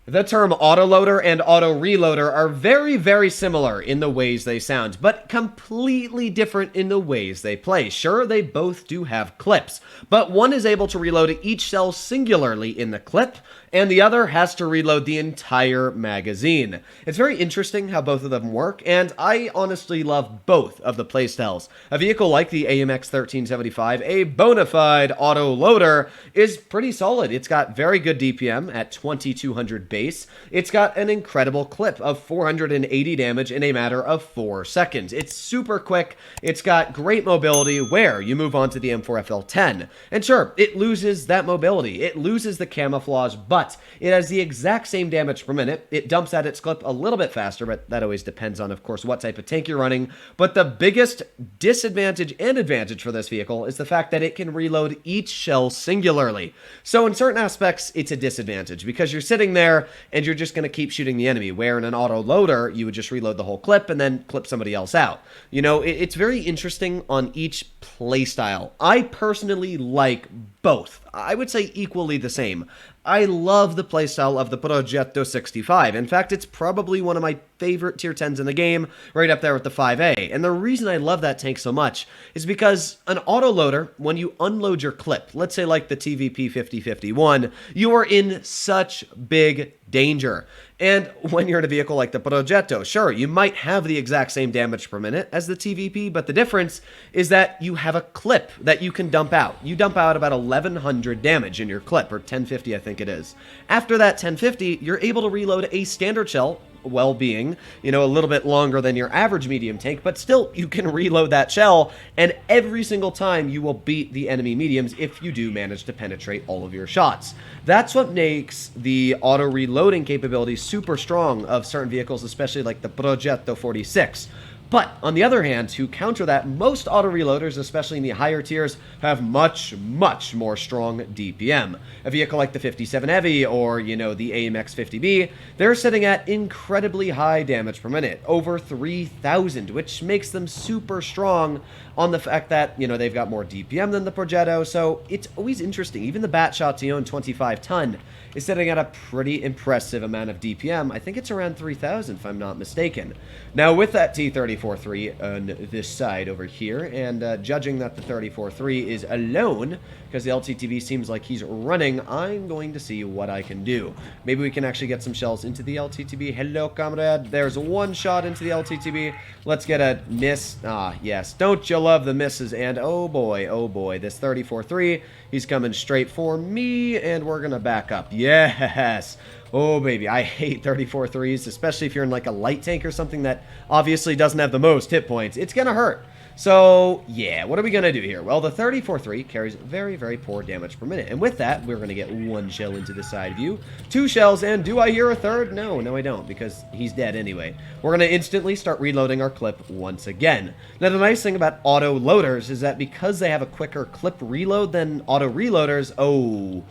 The term autoloader and auto-reloader are very, very similar in the ways they sound, but completely different in the ways they play. Sure, they both do have clips, but one is able to reload each cell singularly in the clip, and the other has to reload the entire magazine. It's very interesting how both of them work, and I honestly love both of the playstyles. A vehicle like the AMX 1375, a bona fide autoloader, is pretty solid. It's got very good DPM at 2200 base. It's got an incredible clip of 480 damage in a matter of 4 seconds. It's super quick. It's got great mobility where you move on to the M4FL10. And sure, it loses that mobility. It loses the camouflage, but it has the exact same damage per minute. It dumps at its clip a little bit faster, but that always depends on, of course, what type of tank you're running. But the biggest disadvantage and advantage for this vehicle is the fact that it can reload each shell singularly. So in certain aspects, it's a disadvantage because you're sitting there and you're just going to keep shooting the enemy, where in an auto loader, you would just reload the whole clip and then clip somebody else out. You know, it's very interesting on each playstyle. I personally like both. I would say equally the same. I love the playstyle of the Progetto 65. In fact, it's probably one of my favorite tier 10s in the game, right up there with the 5A. And the reason I love that tank so much is because an autoloader, when you unload your clip, let's say like the TVP 5051, you are in such big danger. And when you're in a vehicle like the Progetto, sure, you might have the exact same damage per minute as the TVP, but the difference is that you have a clip that you can dump out. You dump out about 1100 damage in your clip, or 1050 I think it is. After that 1050, you're able to reload a standard shell, well being, you know, a little bit longer than your average medium tank, but still you can reload that shell, and every single time you will beat the enemy mediums if you do manage to penetrate all of your shots. That's what makes the auto reloading capability super strong of certain vehicles, especially like the Progetto 46. But on the other hand, to counter that, most auto reloaders, especially in the higher tiers, have much, much more strong DPM. A vehicle like the 57 Heavy or, you know, the AMX 50B, they're sitting at incredibly high damage per minute, over 3,000, which makes them super strong on the fact that, you know, they've got more DPM than the Progetto. So it's always interesting. Even the Batshot Tion 25 ton is sitting at a pretty impressive amount of DPM. I think it's around 3,000 if I'm not mistaken. Now with that T-34-3 on this side over here, and judging that the 34-3 is alone, because the LTTB seems like he's running, I'm going to see what I can do. Maybe we can actually get some shells into the LTTB. Hello, comrade. There's one shot into the LTTB. Let's get a miss. Ah, yes. Don't you love the misses? And oh boy, this 34-3, he's coming straight for me, and we're going to back up. Yes. Oh, baby, I hate 34-3s, especially if you're in like a light tank or something that obviously doesn't have the most hit points. It's going to hurt. So, yeah, what are we going to do here? Well, the 34-3 carries very, very poor damage per minute. And with that, we're going to get one shell into the side view, 2 shells, and do I hear a third? No, I don't, because he's dead anyway. We're going to instantly start reloading our clip once again. Now, the nice thing about auto loaders is that because they have a quicker clip reload than auto reloaders, oh,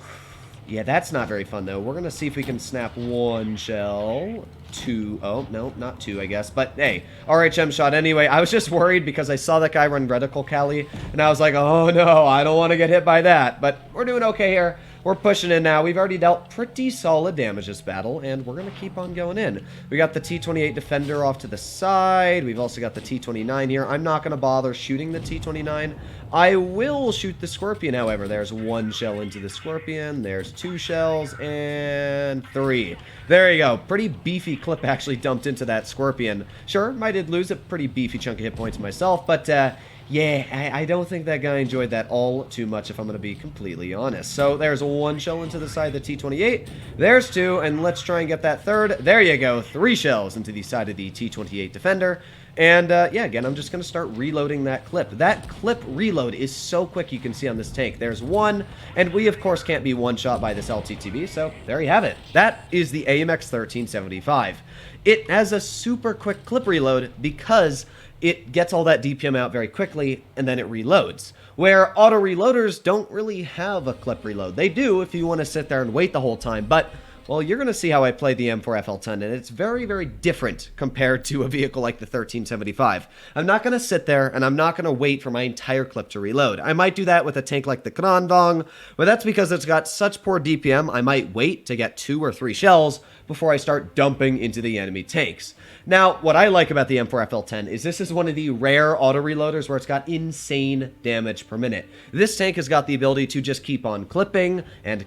yeah, that's not very fun, though. We're going to see if we can snap 1 shell. 2. Oh, no, not 2, I guess. But, hey, RHM shot anyway. I was just worried because I saw that guy run reticle Cali, and I was like, oh, no, I don't want to get hit by that. But we're doing okay here. We're pushing in now. We've already dealt pretty solid damage this battle, and we're going to keep on going in. We got the T-28 Defender off to the side. We've also got the T-29 here. I'm not going to bother shooting the T-29. I will shoot the Scorpion, however. There's 1 shell into the Scorpion. There's 2 shells, and 3. There you go. Pretty beefy clip actually dumped into that Scorpion. Sure, I did lose a pretty beefy chunk of hit points myself, but yeah, I don't think that guy enjoyed that all too much, if I'm going to be completely honest. So there's 1 shell into the side of the T-28. There's 2, and let's try and get that third. There you go. 3 shells into the side of the T-28 Defender. And, yeah, again, I'm just going to start reloading that clip. That clip reload is so quick, you can see on this tank. There's 1, and we, of course, can't be one-shot by this LTTB, so there you have it. That is the AMX 1375. It has a super quick clip reload because it gets all that DPM out very quickly, and then it reloads. Where auto reloaders don't really have a clip reload. They do if you want to sit there and wait the whole time, but well, you're going to see how I play the M4FL10, and it's very, very different compared to a vehicle like the 1375. I'm not going to sit there, and I'm not going to wait for my entire clip to reload. I might do that with a tank like the Grandong, but that's because it's got such poor DPM, I might wait to get 2 or 3 shells before I start dumping into the enemy tanks. Now, what I like about the M4FL10 is this is one of the rare auto-reloaders where it's got insane damage per minute. This tank has got the ability to just keep on clipping and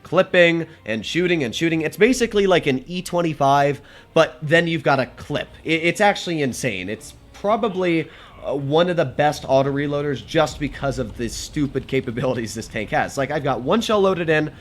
shooting and shooting. It's basically like an E25, but then you've got a clip. It's actually insane. It's probably one of the best auto-reloaders just because of the stupid capabilities this tank has. Like, I've got 1 shell loaded in,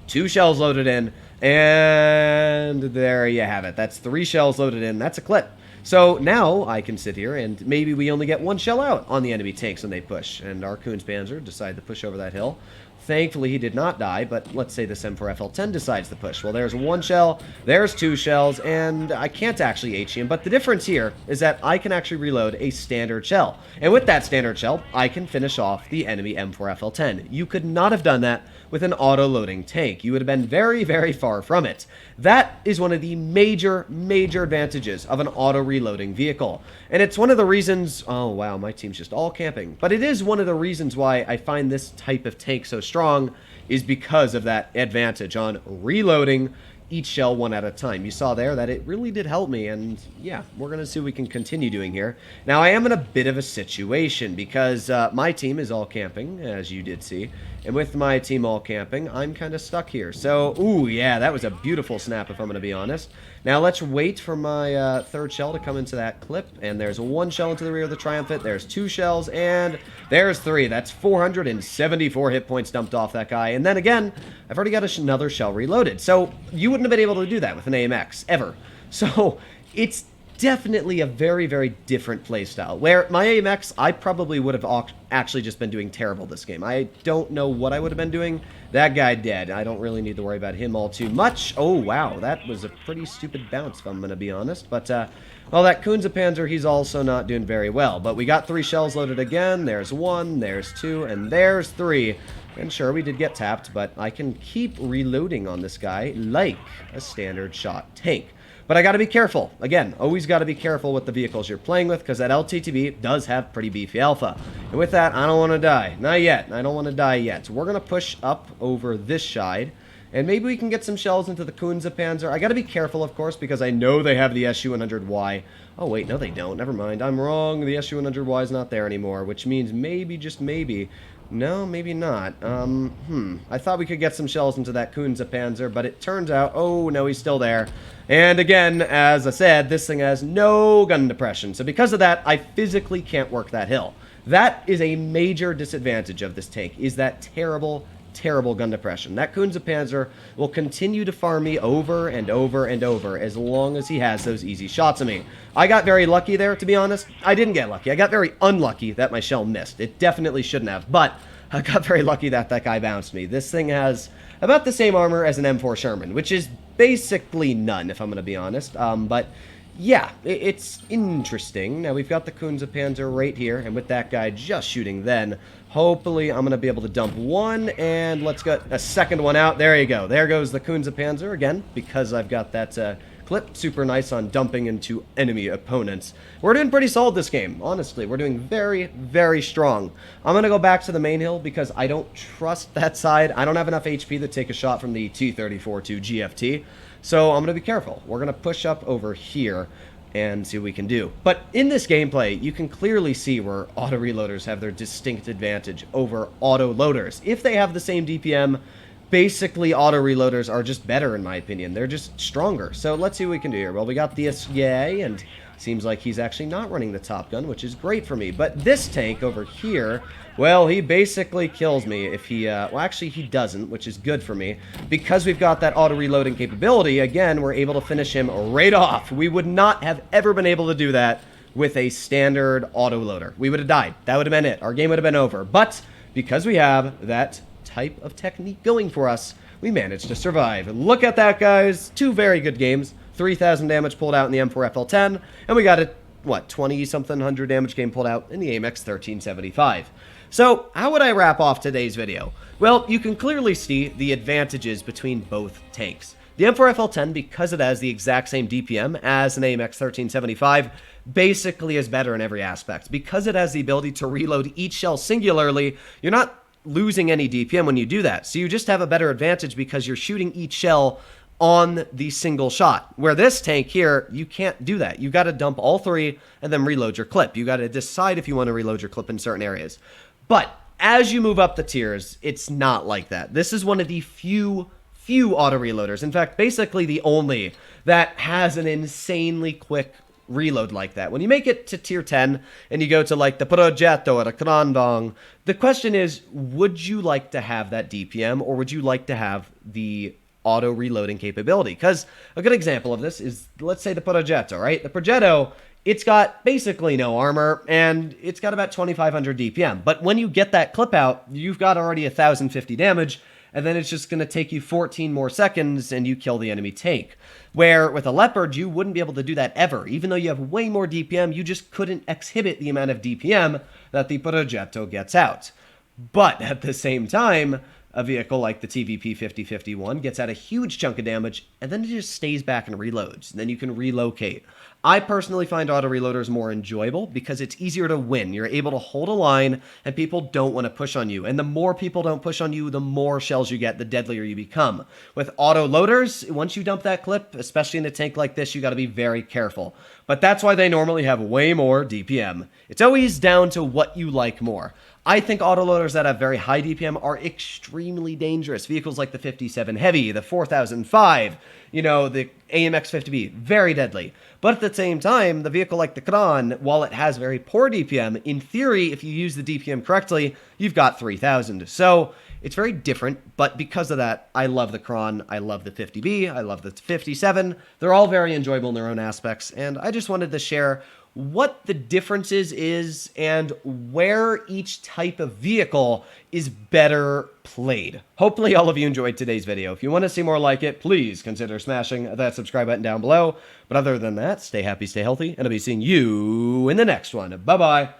2 shells loaded in, and there you have it. That's 3 shells loaded in. That's a clip. So now I can sit here and maybe we only get 1 shell out on the enemy tanks when they push. And our Kunzpanzer decided to push over that hill. Thankfully, he did not die, but let's say this M4FL10 decides to push. Well, there's 1 shell, there's 2 shells, and I can't actually HE him. But the difference here is that I can actually reload a standard shell. And with that standard shell, I can finish off the enemy M4FL10. You could not have done that with an auto-loading tank. You would have been very, very far from it. That is one of the major, major advantages of an auto-reloading vehicle. And it's one of the reasons... Oh, wow, my team's just all camping. But it is one of the reasons why I find this type of tank so strong, is because of that advantage on reloading each shell 1 at a time. You saw there that it really did help me, and yeah, we're going to see what we can continue doing here. Now, I am in a bit of a situation because my team is all camping, as you did see, and with my team all camping, I'm kind of stuck here. So, ooh, yeah, that was a beautiful snap, if I'm going to be honest. Now, let's wait for my 3rd shell to come into that clip, and there's 1 shell into the rear of the Triumphant, there's 2 shells, and there's 3. That's 474 hit points dumped off that guy, and then again, I've already got another shell reloaded, so you wouldn't have been able to do that with an AMX, ever. So, it's definitely a very, very different playstyle, where my AMX, I probably would have actually just been doing terrible this game. I don't know what I would have been doing. That guy dead. I don't really need to worry about him all too much. Oh, wow, that was a pretty stupid bounce, if I'm going to be honest. But, well, that Kunzpanzer, he's also not doing very well. But we got 3 shells loaded again. There's 1, there's 2, and there's 3. And sure, we did get tapped, but I can keep reloading on this guy like a standard shot tank. But I got to be careful. Again, always got to be careful with the vehicles you're playing with, because that LTTB does have pretty beefy alpha. And with that, I don't want to die. Not yet. I don't want to die yet. So we're going to push up over this side, and maybe we can get some shells into the Kunzpanzer. I got to be careful, of course, because I know they have the SU-100Y. Oh, wait, no, they don't. Never mind. I'm wrong. The SU-100Y is not there anymore, which means maybe, just maybe... No, maybe not. I thought we could get some shells into that Kunzpanzer, but it turns out, oh, no, he's still there. And again, as I said, this thing has no gun depression. So because of that, I physically can't work that hill. That is a major disadvantage of this tank, is that terrible gun depression. That Kunzpanzer will continue to farm me over and over and over as long as he has those easy shots of me. I got very lucky there, to be honest. I didn't get lucky. I got very unlucky that my shell missed. It definitely shouldn't have, but I got very lucky that that guy bounced me. This thing has about the same armor as an M4 Sherman, which is basically none, if I'm going to be honest. But yeah, it's interesting. Now, we've got the Kunzpanzer right here, and with that guy just shooting then, hopefully I'm going to be able to dump 1, and let's get a 2nd one out. There you go. There goes the Kunzpanzer again, because I've got that clip. Super nice on dumping into enemy opponents. We're doing pretty solid this game, honestly. We're doing very, very strong. I'm going to go back to the main hill because I don't trust that side. I don't have enough HP to take a shot from the T-34 to GFT. So I'm going to be careful. We're going to push up over here and see what we can do. But in this gameplay, you can clearly see where auto-reloaders have their distinct advantage over auto-loaders. If they have the same DPM, basically auto-reloaders are just better in my opinion. They're just stronger. So let's see what we can do here. Well, we got this guy, and seems like he's actually not running the top gun, which is great for me. But this tank over here, well, he basically kills me if he, well, actually he doesn't, which is good for me. Because we've got that auto-reloading capability, again, we're able to finish him right off. We would not have ever been able to do that with a standard auto-loader. We would have died. That would have been it. Our game would have been over. But because we have that type of technique going for us, we managed to survive. Look at that, guys. 2 very good games. 3,000 damage pulled out in the M4FL10, and we got a, what, 20-something hundred damage game pulled out in the AMX 1375. So, how would I wrap off today's video? Well, you can clearly see the advantages between both tanks. The M4FL10, because it has the exact same DPM as an AMX 1375, basically is better in every aspect. Because it has the ability to reload each shell singularly, you're not losing any DPM when you do that. So you just have a better advantage because you're shooting each shell on the single shot. Where this tank here, you can't do that. You got to dump all three and then reload your clip. You got to decide if you want to reload your clip in certain areas. But as you move up the tiers, it's not like that. This is one of the few auto reloaders. In fact, basically the only that has an insanely quick reload like that. When you make it to tier 10 and you go to like the Progetto or the Krandong, the question is, would you like to have that DPM or would you like to have the auto reloading capability? Because a good example of this is, let's say the Progetto, right? The Progetto, it's got basically no armor and it's got about 2500 DPM. But when you get that clip out, you've got already 1050 damage, and then it's just going to take you 14 more seconds and you kill the enemy tank. Where with a Leopard, you wouldn't be able to do that ever. Even though you have way more DPM, you just couldn't exhibit the amount of DPM that the Progetto gets out. But at the same time, a vehicle like the TVP 5051 gets out a huge chunk of damage, and then it just stays back and reloads. And then you can relocate. I personally find auto reloaders more enjoyable because it's easier to win. You're able to hold a line, and people don't want to push on you. And the more people don't push on you, the more shells you get, the deadlier you become. With auto loaders, once you dump that clip, especially in a tank like this, you got to be very careful. But that's why they normally have way more DPM. It's always down to what you like more. I think autoloaders that have very high DPM are extremely dangerous. Vehicles like the 57 Heavy, the 4005, you know, the AMX 50B, very deadly. But at the same time, the vehicle like the Kran, while it has very poor DPM, in theory, if you use the DPM correctly, you've got 3000. So it's very different, but because of that, I love the Kran, I love the 50B, I love the 57. They're all very enjoyable in their own aspects, and I just wanted to share what the differences is and where each type of vehicle is better played. Hopefully all of you enjoyed today's video. If you want to see more like it, please consider smashing that subscribe button down below. But other than that, stay happy, stay healthy, and I'll be seeing you in the next one. Bye-bye.